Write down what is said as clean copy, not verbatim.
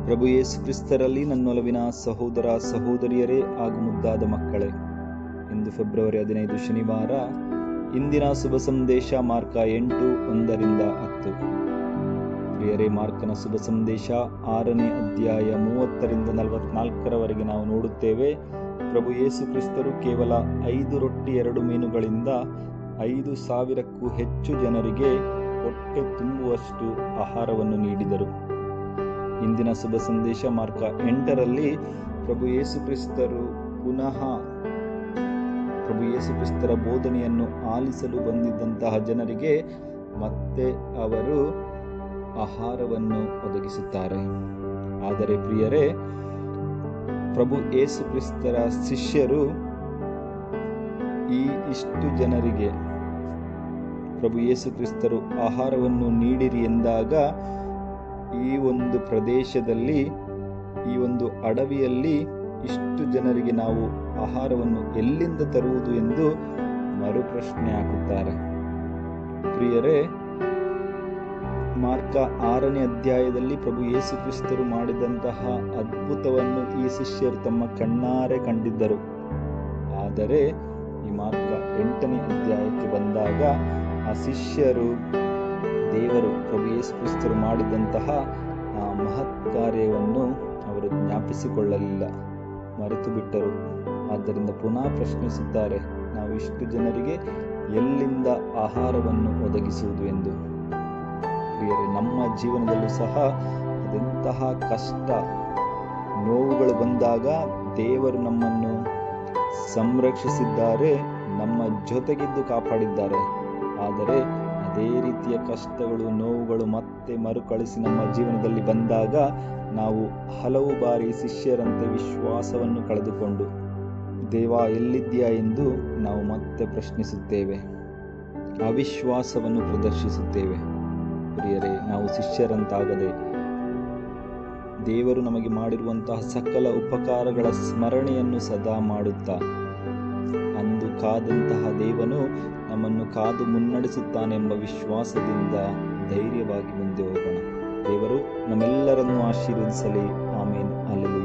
ಪ್ರಭು ಯೇಸು ಕ್ರಿಸ್ತರಲ್ಲಿ ನನ್ನೊಲವಿನ ಸಹೋದರ ಸಹೋದರಿಯರೇ ಹಾಗೂ ಮುದ್ದಾದ ಮಕ್ಕಳೇ, ಇಂದು ಫೆಬ್ರವರಿ 15 ಶನಿವಾರ. ಇಂದಿನ ಶುಭ ಸಂದೇಶ ಮಾರ್ಕ 8:1-10. ಪ್ರಿಯರೇ, ಮಾರ್ಕನ ಶುಭ ಸಂದೇಶ 6ನೇ ಅಧ್ಯಾಯ 30-44 ನಾವು ನೋಡುತ್ತೇವೆ. ಪ್ರಭು ಯೇಸು ಕ್ರಿಸ್ತರು ಕೇವಲ 5 ರೊಟ್ಟಿ 2 ಮೀನುಗಳಿಂದ 5,000ಕ್ಕೂ ಹೆಚ್ಚು ಜನರಿಗೆ ಹೊಟ್ಟೆ ತುಂಬುವಷ್ಟು ಆಹಾರವನ್ನು ನೀಡಿದರು. ಇಂದಿನ ಶುಭ ಸಂದೇಶ ಮಾರ್ಕ 8ರಲ್ಲಿ ಪ್ರಭು ಯೇಸು ಕ್ರಿಸ್ತರ ಬೋಧನೆಯನ್ನು ಆಲಿಸಲು ಬಂದಿದ್ದಂತಹ ಜನರಿಗೆ ಮತ್ತೆ ಅವರು ಆಹಾರವನ್ನು ಒದಗಿಸುತ್ತಾರೆ. ಆದರೆ ಪ್ರಿಯರೇ, ಪ್ರಭು ಯೇಸು ಕ್ರಿಸ್ತರ ಶಿಷ್ಯರು ಇಷ್ಟು ಜನರಿಗೆ ಪ್ರಭು ಯೇಸು ಕ್ರಿಸ್ತರು ಆಹಾರವನ್ನು ನೀಡಿರಿ ಎಂದಾಗ ಈ ಒಂದು ಪ್ರದೇಶದಲ್ಲಿ, ಈ ಒಂದು ಅಡವಿಯಲ್ಲಿ ಇಷ್ಟು ಜನರಿಗೆ ನಾವು ಆಹಾರವನ್ನು ಎಲ್ಲಿಂದ ತರುವುದು ಎಂದು ಮರುಪ್ರಶ್ನೆ ಹಾಕುತ್ತಾರೆ. ಪ್ರಿಯರೇ, ಮಾರ್ಕ 6ನೇ ಅಧ್ಯಾಯದಲ್ಲಿ ಪ್ರಭು ಯೇಸು ಕ್ರಿಸ್ತರು ಮಾಡಿದಂತಹ ಅದ್ಭುತವನ್ನು ಈ ಶಿಷ್ಯರು ತಮ್ಮ ಕಣ್ಣಾರೆ ಕಂಡಿದ್ದರು. ಆದರೆ ಈ ಮಾರ್ಕ 8ನೇ ಅಧ್ಯಾಯಕ್ಕೆ ಬಂದಾಗ ಆ ಶಿಷ್ಯರು ದೇವರು ಪ್ರಭು ಯೇಸು ಕ್ರಿಸ್ತರು ಮಾಡಿದಂತಹ ಆ ಮಹತ್ ಕಾರ್ಯವನ್ನು ಅವರು ಜ್ಞಾಪಿಸಿಕೊಳ್ಳಲಿಲ್ಲ, ಮರೆತು ಬಿಟ್ಟರು. ಆದ್ದರಿಂದ ಪುನಃ ಪ್ರಶ್ನಿಸುತ್ತಾರೆ, ನಾವು ಇಷ್ಟು ಜನರಿಗೆ ಎಲ್ಲಿಂದ ಆಹಾರವನ್ನು ಒದಗಿಸುವುದು ಎಂದು. ಪ್ರಿಯರೇ, ನಮ್ಮ ಜೀವನದಲ್ಲೂ ಸಹ ಅದೆಂತಹ ಕಷ್ಟ ನೋವುಗಳು ಬಂದಾಗ ದೇವರು ನಮ್ಮನ್ನು ಸಂರಕ್ಷಿಸಿದ್ದಾರೆ, ನಮ್ಮ ಜೊತೆಗಿದ್ದು ಕಾಪಾಡಿದ್ದಾರೆ. ಆದರೆ ಅದೇ ರೀತಿಯ ಕಷ್ಟಗಳು, ನೋವುಗಳು ಮತ್ತೆ ಮರುಕಳಿಸಿ ನಮ್ಮ ಜೀವನದಲ್ಲಿ ಬಂದಾಗ ನಾವು ಹಲವು ಬಾರಿ ಶಿಷ್ಯರಂತೆ ವಿಶ್ವಾಸವನ್ನು ಕಳೆದುಕೊಂಡು ದೇವ ಎಲ್ಲಿದ್ದೀಯಾ ಎಂದು ನಾವು ಮತ್ತೆ ಪ್ರಶ್ನಿಸುತ್ತೇವೆ, ಅವಿಶ್ವಾಸವನ್ನು ಪ್ರದರ್ಶಿಸುತ್ತೇವೆ. ಪ್ರಿಯರೇ, ನಾವು ಶಿಷ್ಯರಂತಾಗದೆ ದೇವರು ನಮಗೆ ಮಾಡಿರುವಂತಹ ಸಕಲ ಉಪಕಾರಗಳ ಸ್ಮರಣೆಯನ್ನು ಸದಾ ಮಾಡುತ್ತಾ, ಅಂದು ಕಾದಂತಹ ದೇವನು ನಮ್ಮನ್ನು ಕಾದು ಮುನ್ನಡೆಸುತ್ತಾನೆಂಬ ವಿಶ್ವಾಸದಿಂದ ಧೈರ್ಯವಾಗಿ ಮುಂದೆ ಹೋಗೋಣ. ದೇವರು ನಮ್ಮೆಲ್ಲರನ್ನು ಆಶೀರ್ವದಿಸಲಿ. ಆಮೇನ್. ಅಲ್ಲೆಲೂಯಾ.